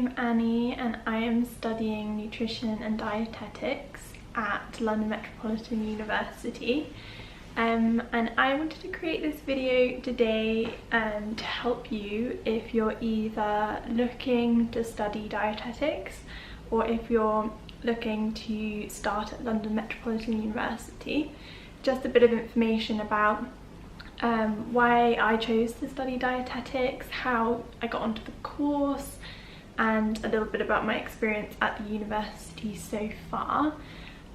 I'm Annie and I am studying Nutrition and Dietetics at London Metropolitan University. And I wanted to create this video today to help you if you're either looking to study dietetics or if you're looking to start at London Metropolitan University. Just a bit of information about why I chose to study dietetics, how I got onto the course, and a little bit about my experience at the university so far.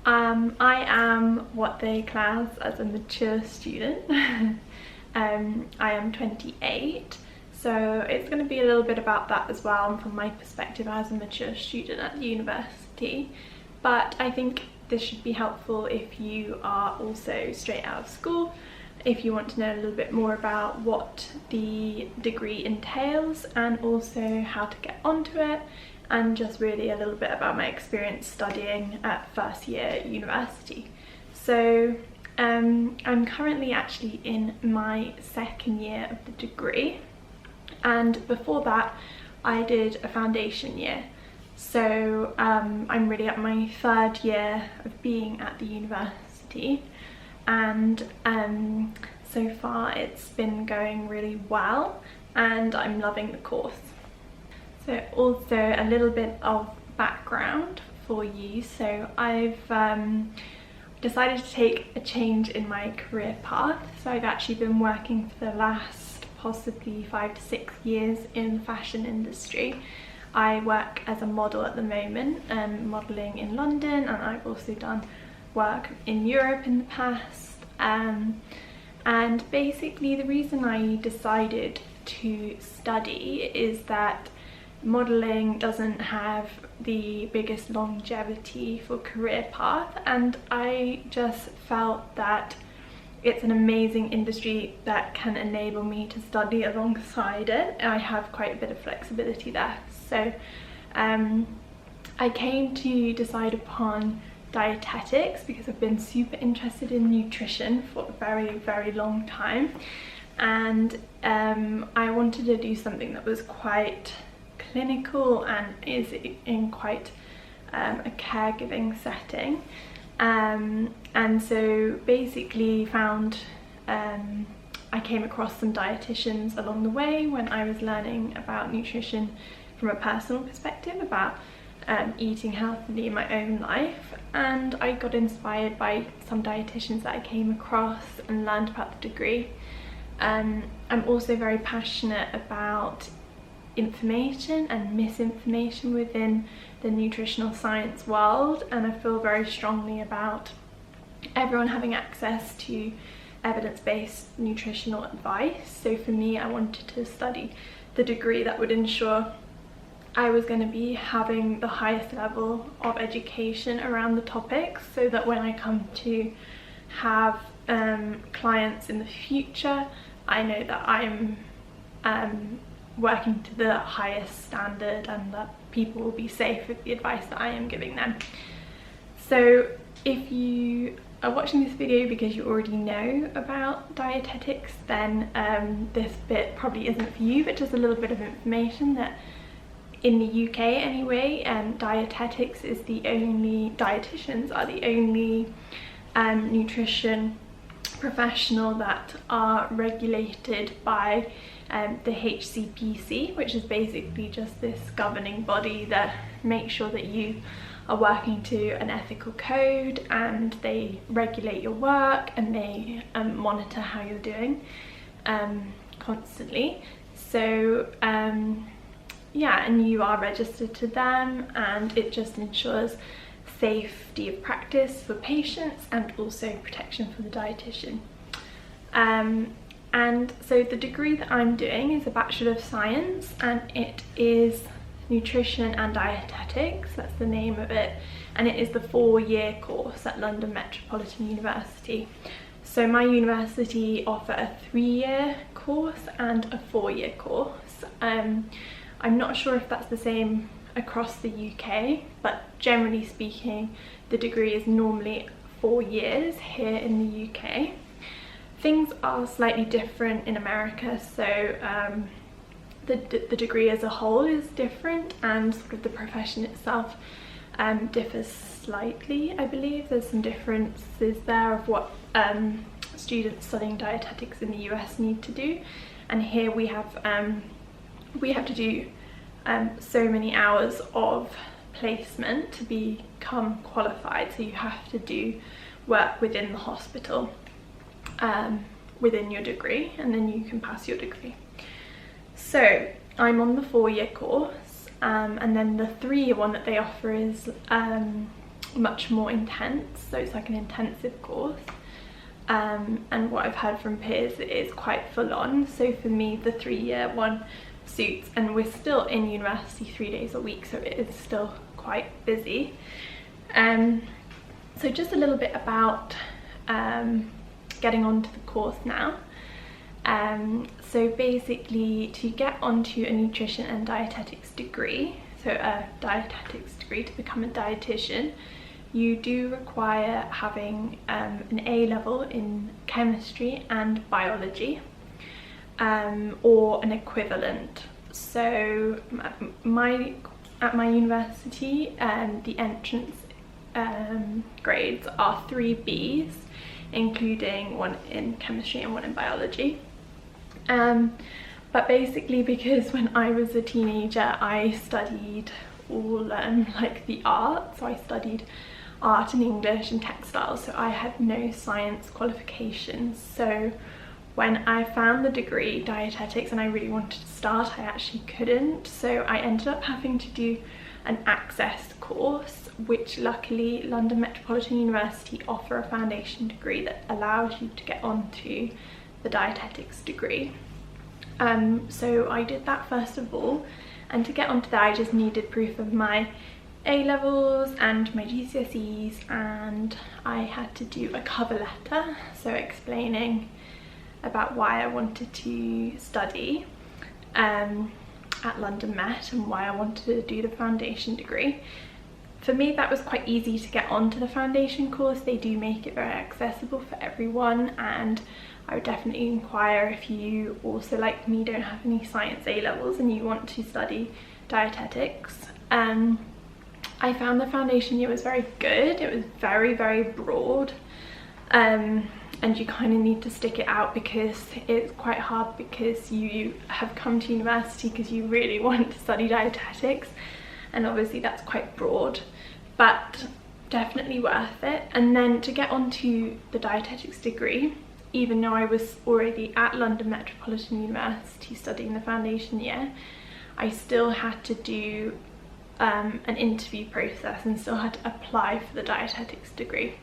I am what they class as a mature student. I am 28, so it's going to be a little bit about that as well, and from my perspective as a mature student at the university. But I think this should be helpful if you are also straight out of school, if you want to know a little bit more about what the degree entails and also how to get onto it, and just really a little bit about my experience studying at first year university. So I'm currently actually in my second year of the degree, and before that I did a foundation year. So I'm really at my third year of being at the university, and so far it's been going really well and I'm loving the course. So also a little bit of background for you. So I've decided to take a change in my career path. So I've actually been working for the last possibly 5 to 6 years in the fashion industry. I work as a model at the moment, modelling in London, and I've also done work in Europe in the past. And basically the reason I decided to study is that modelling doesn't have the biggest longevity for career path, and I just felt that it's an amazing industry that can enable me to study alongside it. I have quite a bit of flexibility there. So I came to decide upon dietetics because I've been super interested in nutrition for a very long time, and I wanted to do something that was quite clinical and is in quite a caregiving setting, and so basically I came across some dietitians along the way when I was learning about nutrition from a personal perspective, about eating healthily in my own life, and I got inspired by some dietitians that I came across and learned about the degree. I'm also very passionate about information and misinformation within the nutritional science world, and I feel very strongly about everyone having access to evidence-based nutritional advice. So for me, I wanted to study the degree that would ensure I was going to be having the highest level of education around the topics, so that when I come to have clients in the future, I know that I'm working to the highest standard and that people will be safe with the advice that I am giving them. So if you are watching this video because you already know about dietetics, then this bit probably isn't for you, but just a little bit of information that in the UK anyway, dietetics is dietitians are the only nutrition professional that are regulated by the HCPC, which is basically just this governing body that makes sure that you are working to an ethical code, and they regulate your work and they monitor how you're doing constantly. So yeah, and you are registered to them, and it just ensures safety of practice for patients and also protection for the dietitian. And so the degree that I'm doing is a Bachelor of Science, and it is Nutrition and Dietetics, that's the name of it, and it is the 4-year course at London Metropolitan University. So my university offer a 3-year course and a 4-year course. I'm not sure if that's the same across the UK, but generally speaking the degree is normally 4 years here in the UK. Things are slightly different in America, so the degree as a whole is different, and sort of the profession itself differs slightly. I believe there's some differences there of what students studying dietetics in the US need to do, and here we have to do so many hours of placement to become qualified. So you have to do work within the hospital within your degree, and then you can pass your degree. So I'm on the 4-year course, and then the 3-year one that they offer is much more intense, so it's like an intensive course, and what I've heard from peers, it is quite full on. So for me, the 3-year one suits, and we're still in university 3 days a week, so it is still quite busy. So just a little bit about getting onto the course now. So basically, to get onto a nutrition and dietetics degree, so a dietetics degree to become a dietitian, you do require having an A level in chemistry and biology, or an equivalent. So at my university, the entrance grades are 3 Bs, including 1 in chemistry and 1 in biology. But basically, because when I was a teenager I studied all like the arts, so I studied art and English and textiles, so I had no science qualifications. So when I found the degree dietetics and I really wanted to start, I actually couldn't, so I ended up having to do an access course, which luckily London Metropolitan University offer a foundation degree that allows you to get onto the dietetics degree. So I did that first of all, and to get onto that I just needed proof of my A levels and my GCSEs, and I had to do a cover letter, so explaining about why I wanted to study at London Met and why I wanted to do the foundation degree. For me, that was quite easy to get onto the foundation course. They do make it very accessible for everyone, and I would definitely inquire if you also, like me, don't have any science A levels and you want to study dietetics. I found the foundation year was very good. It was very, very broad, and you kind of need to stick it out because it's quite hard, because you have come to university because you really want to study dietetics, and obviously that's quite broad, but definitely worth it. And then to get onto the dietetics degree, even though I was already at London Metropolitan University studying the foundation year, I still had to do an interview process and still had to apply for the dietetics degree.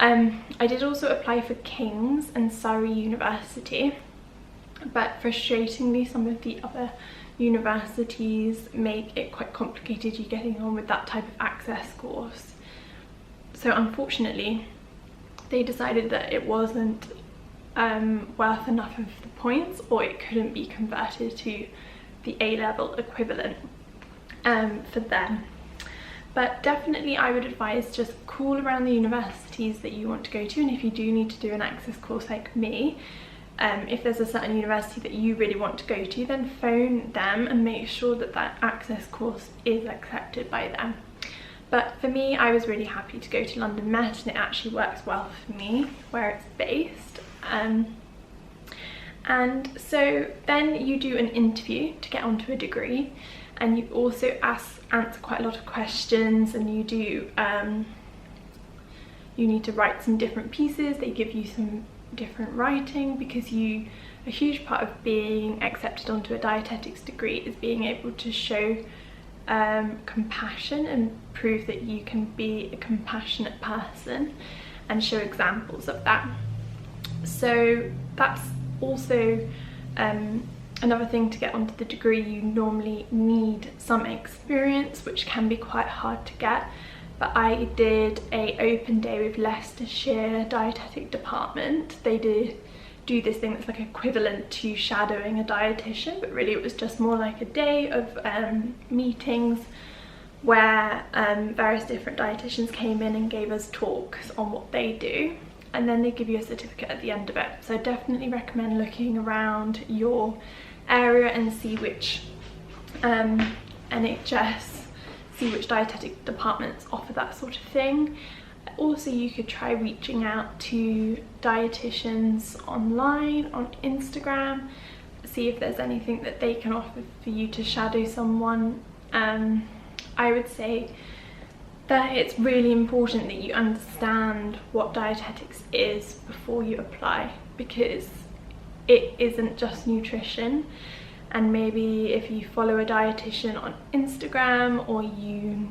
I did also apply for King's and Surrey University, but frustratingly some of the other universities make it quite complicated you getting on with that type of access course. So unfortunately they decided that it wasn't worth enough of the points, or it couldn't be converted to the A-level equivalent for them. But definitely I would advise just call around the universities that you want to go to, and if you do need to do an access course like me, if there's a certain university that you really want to go to, then phone them and make sure that that access course is accepted by them. But for me, I was really happy to go to London Met, and it actually works well for me where it's based. And so then you do an interview to get onto a degree, and you also answer quite a lot of questions, and you do you need to write some different pieces. They give you some different writing, because a huge part of being accepted onto a dietetics degree is being able to show compassion and prove that you can be a compassionate person and show examples of that. So that's also another thing to get onto the degree. You normally need some experience, which can be quite hard to get, but I did an open day with Leicestershire Dietetic Department. They do this thing that's like equivalent to shadowing a dietitian, but really it was just more like a day of meetings where various different dietitians came in and gave us talks on what they do, and then they give you a certificate at the end of it. So I definitely recommend looking around your area and see which NHS, see which dietetic departments offer that sort of thing. Also, you could try reaching out to dietitians online on Instagram, see if there's anything that they can offer for you to shadow someone. I would say that it's really important that you understand what dietetics is before you apply, because it isn't just nutrition. And maybe if you follow a dietitian on Instagram, or you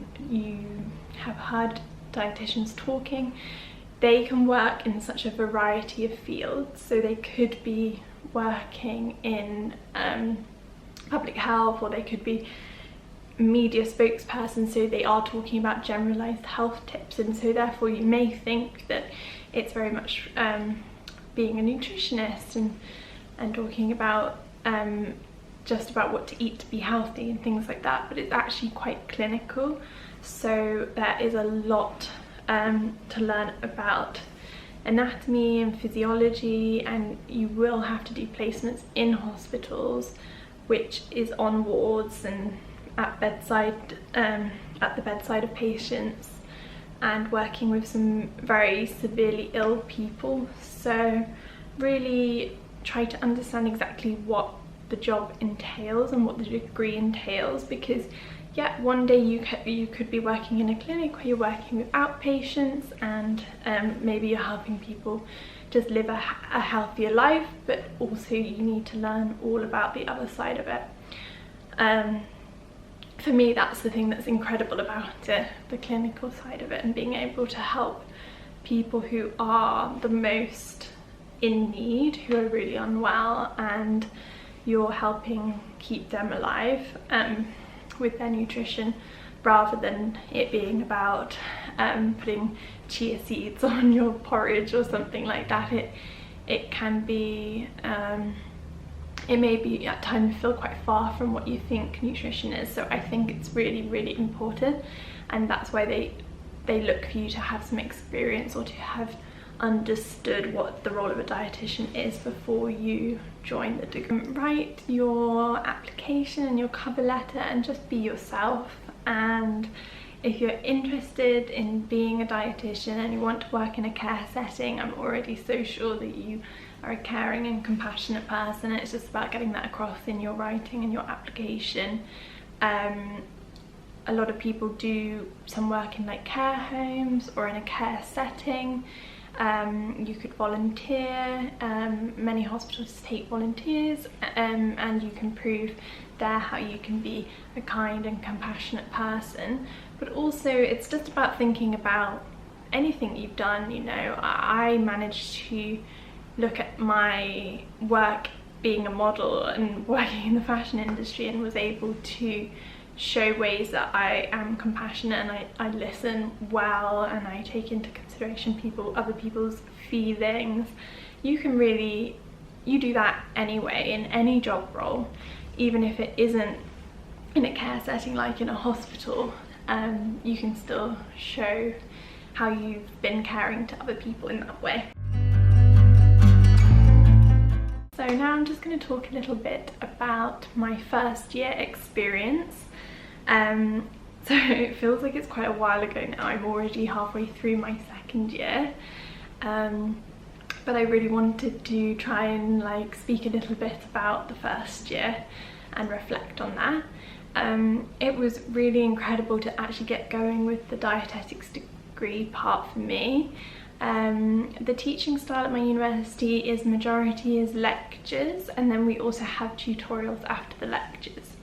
have heard dietitians talking, they can work in such a variety of fields. So they could be working in public health, or they could be media spokesperson, so they are talking about generalized health tips, and so therefore you may think that it's very much being a nutritionist and talking about just about what to eat to be healthy and things like that, but it's actually quite clinical. So there is a lot to learn about anatomy and physiology, and you will have to do placements in hospitals, which is on wards and at the bedside of patients, and working with some very severely ill people. So really try to understand exactly what the job entails and what the degree entails, because yeah, one day you could be working in a clinic where you're working with outpatients, and maybe you're helping people just live a healthier life, but also you need to learn all about the other side of it. For me, that's the thing that's incredible about it, the clinical side of it, and being able to help people who are the most in need, who are really unwell, and you're helping keep them alive with their nutrition, rather than it being about putting chia seeds on your porridge or something like that. It can be it may be at times feel quite far from what you think nutrition is. So I think it's really, really important, and that's why they look for you to have some experience, or to have understood what the role of a dietitian is before you join the degree. Write your application and your cover letter and just be yourself. And if you're interested in being a dietitian and you want to work in a care setting, I'm already so sure that you are a caring and compassionate person. It's just about getting that across in your writing and your application. A lot of people do some work in like care homes or in a care setting. You could volunteer. Many hospitals take volunteers, and you can prove there how you can be a kind and compassionate person. But also it's just about thinking about anything you've done. You know, I managed to look at my work being a model and working in the fashion industry, and was able to show ways that I am compassionate, and I listen well, and I take into consideration other people's feelings. You can really, you do that anyway in any job role, even if it isn't in a care setting like in a hospital. You can still show how you've been caring to other people in that way. So now I'm just going to talk a little bit about my first year experience. So it feels like it's quite a while ago now. I'm already halfway through my second year, but I really wanted to try and like speak a little bit about the first year and reflect on that. It was really incredible to actually get going with the dietetics degree part for me. The teaching style at my university is majority is lectures, and then we also have tutorials after the lectures.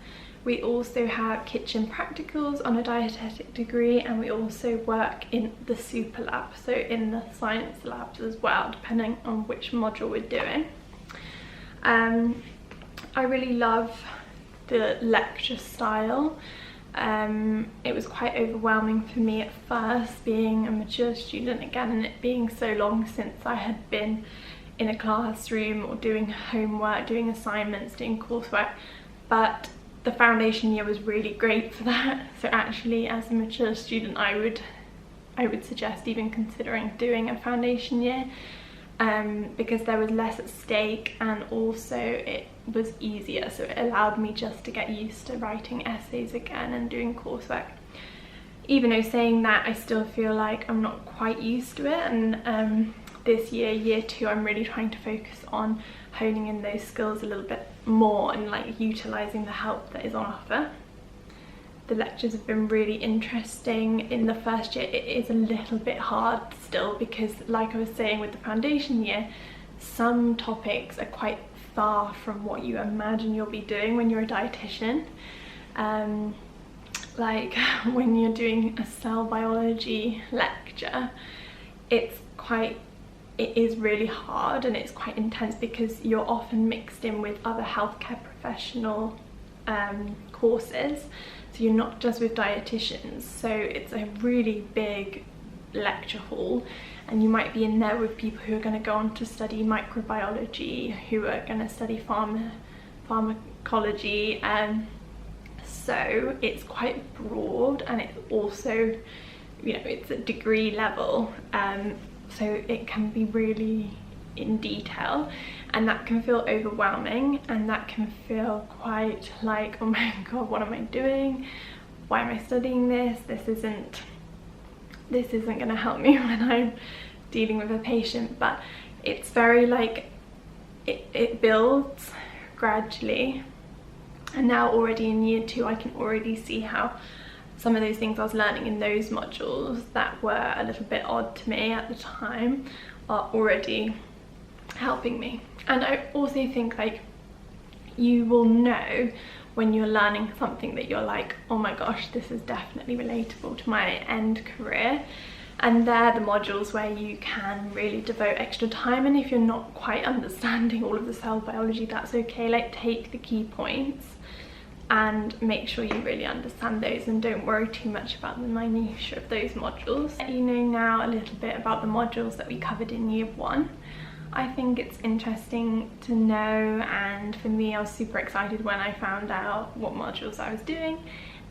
We also have kitchen practicals on a dietetic degree, and we also work in the super lab, so in the science labs as well, depending on which module we're doing. I really love the lecture style. It was quite overwhelming for me at first, being a mature student again, and it being so long since I had been in a classroom or doing homework, doing assignments, doing coursework. But the foundation year was really great for that. So actually, as a mature student, I would suggest even considering doing a foundation year, because there was less at stake, and also was easier, so it allowed me just to get used to writing essays again and doing coursework. Even though saying that, I still feel like I'm not quite used to it, and this year 2, I'm really trying to focus on honing in those skills a little bit more and like utilising the help that is on offer. The lectures have been really interesting. In the first year it is a little bit hard still, because like I was saying with the foundation year, some topics are quite far from what you imagine you'll be doing when you're a dietitian. Like when you're doing a cell biology lecture, it is really hard and it's quite intense, because you're often mixed in with other healthcare professional courses, so you're not just with dietitians. So it's a really big lecture hall, and you might be in there with people who are going to go on to study microbiology, who are going to study pharmacology, so it's quite broad, and it's also, you know, it's a degree level, so it can be really in detail, and that can feel overwhelming, and that can feel quite like, oh my god, what am I doing? Why am I studying this? This isn't going to help me when I'm dealing with a patient. But it's very like it builds gradually, and now already in year 2 I can already see how some of those things I was learning in those modules that were a little bit odd to me at the time are already helping me. And I also think like you will know when you're learning something that you're like, oh my gosh, this is definitely relatable to my end career. And they're the modules where you can really devote extra time, and if you're not quite understanding all of the cell biology, that's okay. Like, take the key points and make sure you really understand those, and don't worry too much about the minutiae of those modules. You know now a little bit about the modules that we covered in year 1. I think it's interesting to know, and for me I was super excited when I found out what modules I was doing.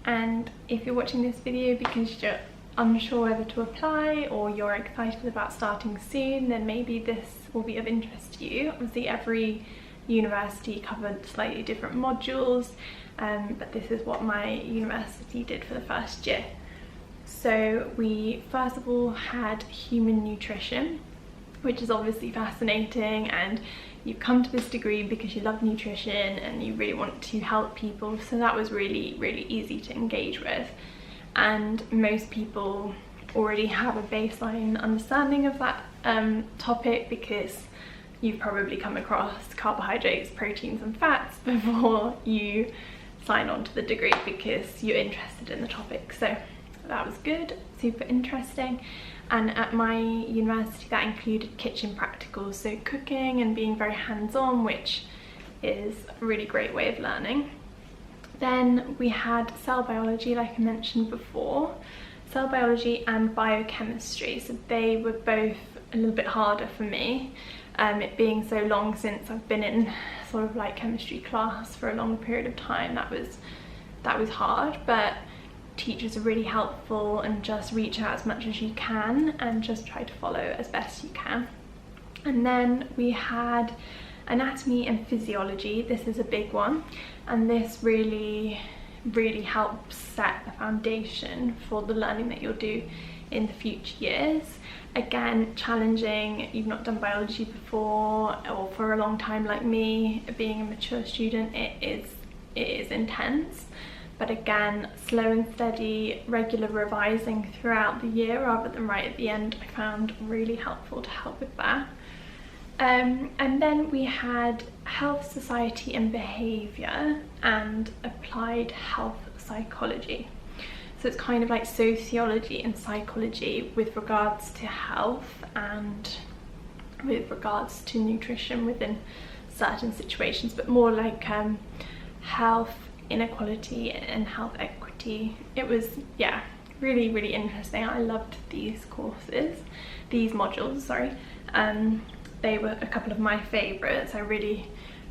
And if you're watching this video because you're unsure whether to apply, or you're excited about starting soon, then maybe this will be of interest to you. Obviously every university covered slightly different modules, but this is what my university did for the first year. So we first of all had human nutrition, which is obviously fascinating, and you come to this degree because you love nutrition and you really want to help people, so that was really easy to engage with. And most people already have a baseline understanding of that topic, because you've probably come across carbohydrates, proteins and fats before you sign on to the degree because you're interested in the topic. So that was good, super interesting. And at my university that included kitchen practicals, so cooking and being very hands-on, which is a really great way of learning. Then we had cell biology, like I mentioned before, cell biology and biochemistry, so they were both a little bit harder for me, it being so long since I've been in sort of like chemistry class for a long period of time. That was hard, but teachers are really helpful, and just reach out as much as you can and just try to follow as best you can. And then we had anatomy and physiology. This is a big one, and this really helps set the foundation for the learning that you'll do in the future years. Again, challenging. You've not done biology before, or for a long time like me, being a mature student, it is intense. But again, slow and steady, regular revising throughout the year rather than right at the end, I found really helpful to help with that. And then we had health, society and behaviour and applied health psychology. So it's kind of like sociology and psychology with regards to health and with regards to nutrition within certain situations, but more like health inequality and health equity. It was, yeah, really interesting. I loved these courses, these modules, sorry. They were a couple of my favourites. I really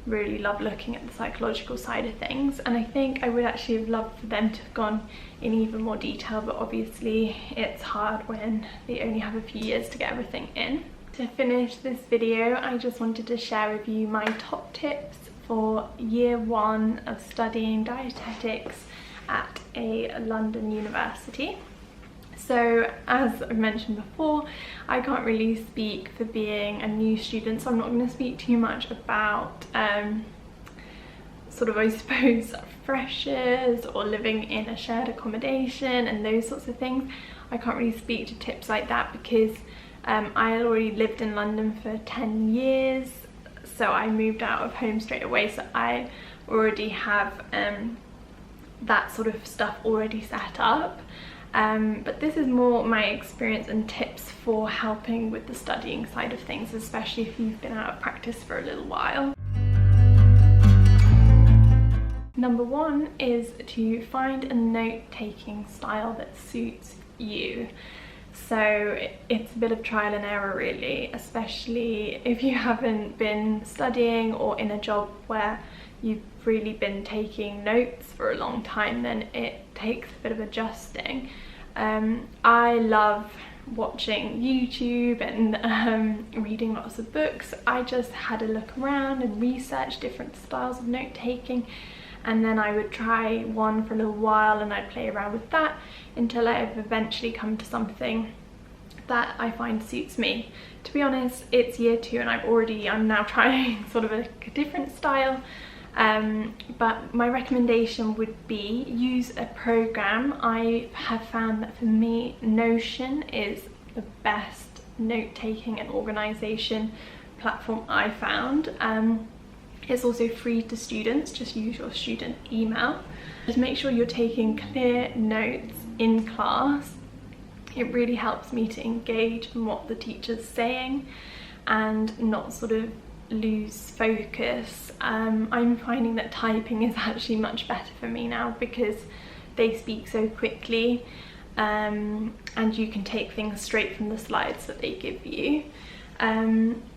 love looking at the psychological side of things, and I think I would actually have loved for them to have gone in even more detail, but obviously it's hard when they only have a few years to get everything in. To finish this video, I just wanted to share with you my top tips for year 1 of studying dietetics at a London university. So as I've mentioned before, I can't really speak for being a new student, so I'm not going to speak too much about sort of, I suppose, freshers or living in a shared accommodation and those sorts of things. I can't really speak to tips like that because I already lived in London for 10 years, so I moved out of home straight away, so I already have that sort of stuff already set up. But this is more my experience and tips for helping with the studying side of things, especially if you've been out of practice for a little while. Number 1 is to find a note-taking style that suits you. So it's a bit of trial and error really, especially if you haven't been studying or in a job where you've really been taking notes for a long time, then it takes a bit of adjusting. I love watching YouTube and reading lots of books. I just had a look around and researched different styles of note-taking, and then I would try one for a little while and I'd play around with that until I've eventually come to something that I find suits me. To be honest, it's year 2 and I'm now trying sort of a different style, but my recommendation would be use a program. I have found that for me, Notion is the best note-taking and organisation platform I found. It's also free to students, just use your student email. Just make sure you're taking clear notes in class. It really helps me to engage in what the teacher's saying and not sort of lose focus. I'm finding that typing is actually much better for me now because they speak so quickly, and you can take things straight from the slides that they give you.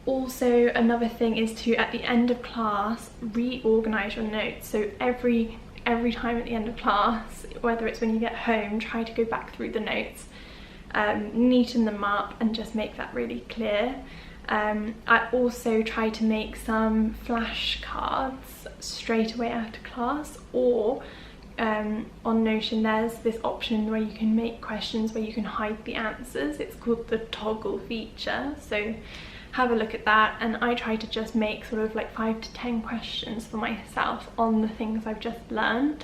Also, another thing is to, at the end of class, reorganize your notes. So every time at the end of class, whether it's when you get home, try to go back through the notes, neaten them up and just make that really clear. I also try to make some flashcards straight away after class, or on Notion there's this option where you can make questions where you can hide the answers. It's called the toggle feature, so have a look at that. And I try to just make sort of like 5 to 10 questions for myself on the things I've just learned,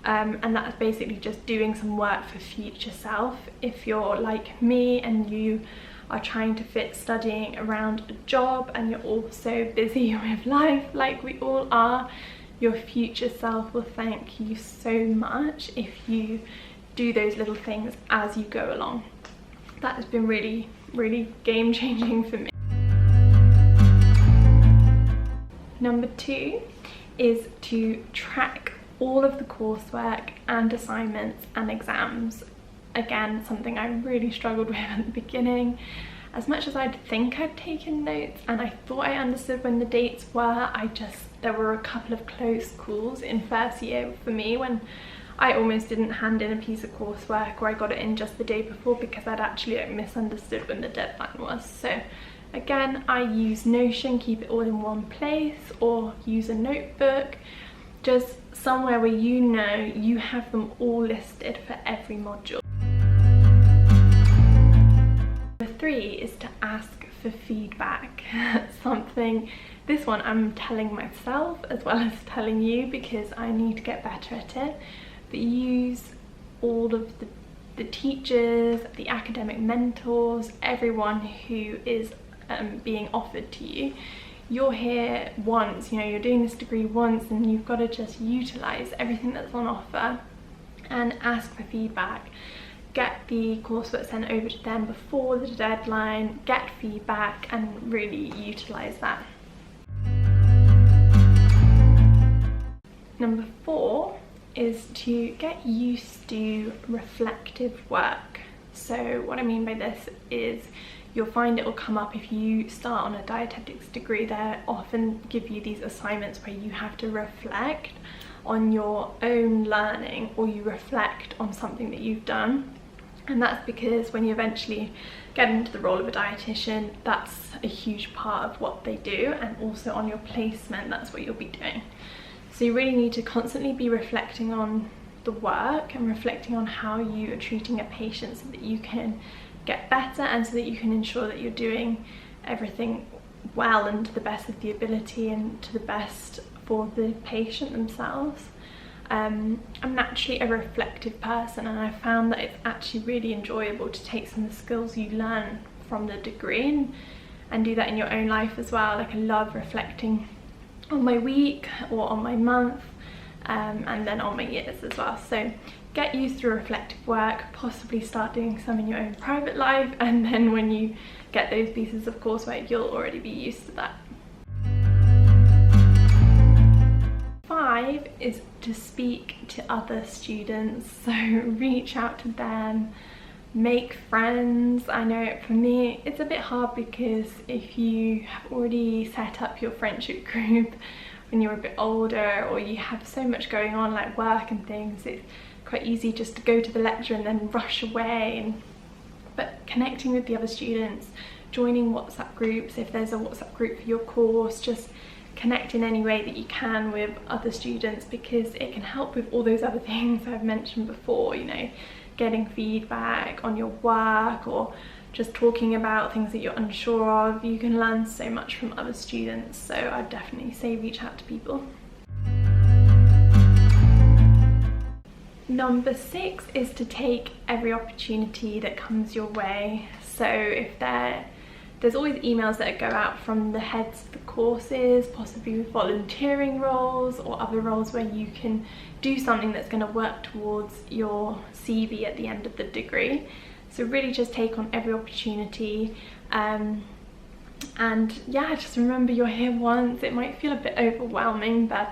and that's basically just doing some work for future self. If you're like me and you are trying to fit studying around a job and you're also busy with life like we all are, your future self will thank you so much if you do those little things as you go along. That has been really, really game-changing for me. Number 2 is to track all of the coursework and assignments and exams. Again, something I really struggled with at the beginning. As much as I'd think I'd taken notes and I thought I understood when the dates were, there were a couple of close calls in first year for me when I almost didn't hand in a piece of coursework, or I got it in just the day before because I'd actually misunderstood when the deadline was. So again, I use Notion, keep it all in one place, or use a notebook, just somewhere where you know you have them all listed for every module. Number 3 is to ask for feedback. This one I'm telling myself as well as telling you because I need to get better at it, but use all of the teachers, the academic mentors, everyone who is being offered to you. You're here once, you're doing this degree once, and you've got to just utilize everything that's on offer and ask for feedback. Get the coursework sent over to them before the deadline, get feedback and really utilize that. Number 4 is to get used to reflective work. So what I mean by this is you'll find it will come up if you start on a dietetics degree. They often give you these assignments where you have to reflect on your own learning, or you reflect on something that you've done. And that's because when you eventually get into the role of a dietitian, that's a huge part of what they do, and also on your placement that's what you'll be doing. So you really need to constantly be reflecting on the work and reflecting on how you are treating a patient so that you can get better, and so that you can ensure that you're doing everything well and to the best of the ability and to the best for the patient themselves. I'm naturally a reflective person, and I found that it's actually really enjoyable to take some of the skills you learn from the degree and do that in your own life as well. Like, I love reflecting on my week or on my month, and then on my years as well. So get used to reflective work, possibly start doing some in your own private life, and then when you get those pieces of coursework, you'll already be used to that. 5 is to speak to other students, so reach out to them, make friends. I know for me it's a bit hard because if you have already set up your friendship group when you're a bit older, or you have so much going on like work and things, it's quite easy just to go to the lecture and then rush away. But connecting with the other students, joining WhatsApp groups, if there's a WhatsApp group for your course, just connect in any way that you can with other students, because it can help with all those other things I've mentioned before, you know, getting feedback on your work or just talking about things that you're unsure of. You can learn so much from other students, so I'd definitely say reach out to people. Number 6 is to take every opportunity that comes your way. So if there's always emails that go out from the heads of the courses, possibly with volunteering roles or other roles where you can do something that's going to work towards your CV at the end of the degree. So really just take on every opportunity, and yeah, just remember you're here once. It might feel a bit overwhelming, but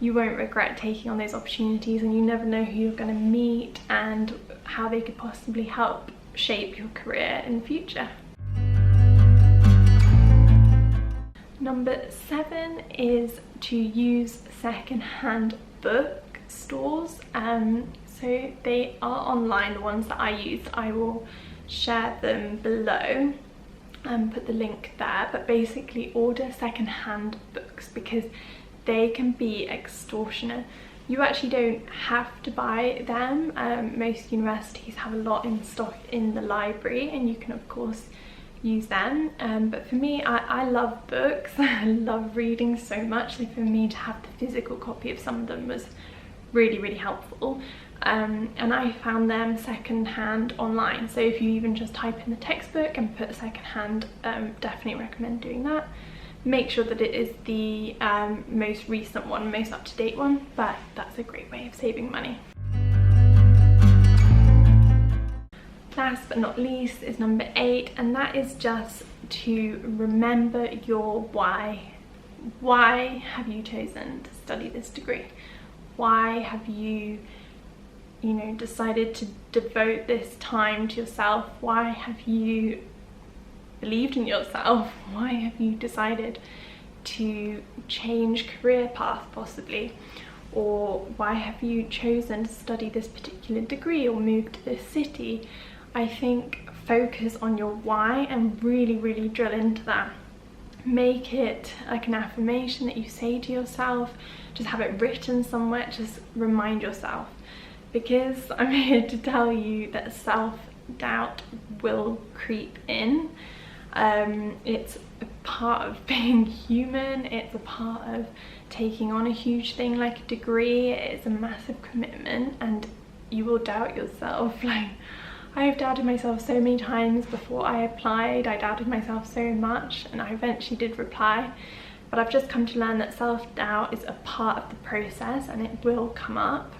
you won't regret taking on those opportunities, and you never know who you're going to meet and how they could possibly help shape your career in the future. Number 7 is to use second-hand bookstores. So they are online, the ones that I use. I will share them below and put the link there, but basically order second-hand books because they can be extortionate. You actually don't have to buy them. Most universities have a lot in stock in the library, and you can of course use them, but for me, I love books. I love reading so much, so for me to have the physical copy of some of them was really helpful, and I found them second-hand online. So if you even just type in the textbook and put second-hand, definitely recommend doing that. Make sure that it is the most recent one, most up-to-date one, but that's a great way of saving money. Last but not least is number 8, and that is just to remember your why. Why have you chosen to study this degree? Why have you decided to devote this time to yourself? Why have you believed in yourself? Why have you decided to change career path possibly? Or why have you chosen to study this particular degree or move to this city? I think focus on your why and really drill into that. Make it like an affirmation that you say to yourself. Just have it written somewhere. Just remind yourself, because I'm here to tell you that self-doubt will creep in. It's a part of being human. It's a part of taking on a huge thing like a degree. It's a massive commitment, and you will doubt yourself. Like, I have doubted myself so many times before I applied. I doubted myself so much, and I eventually did reply, but I've just come to learn that self-doubt is a part of the process and it will come up,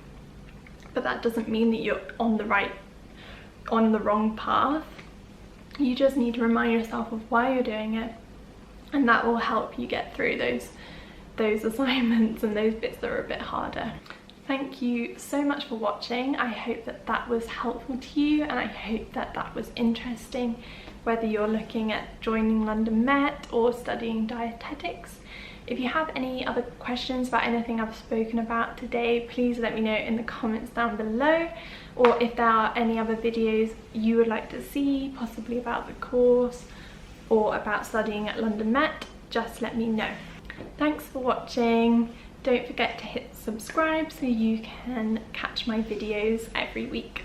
but that doesn't mean that you're on the wrong path. You just need to remind yourself of why you're doing it, and that will help you get through those assignments and those bits that are a bit harder. Thank you so much for watching. I hope that that was helpful to you, and I hope that that was interesting, whether you're looking at joining London Met or studying dietetics. If you have any other questions about anything I've spoken about today, please let me know in the comments down below, or if there are any other videos you would like to see, possibly about the course or about studying at London Met, just let me know. Thanks for watching. Don't forget to hit subscribe so you can catch my videos every week.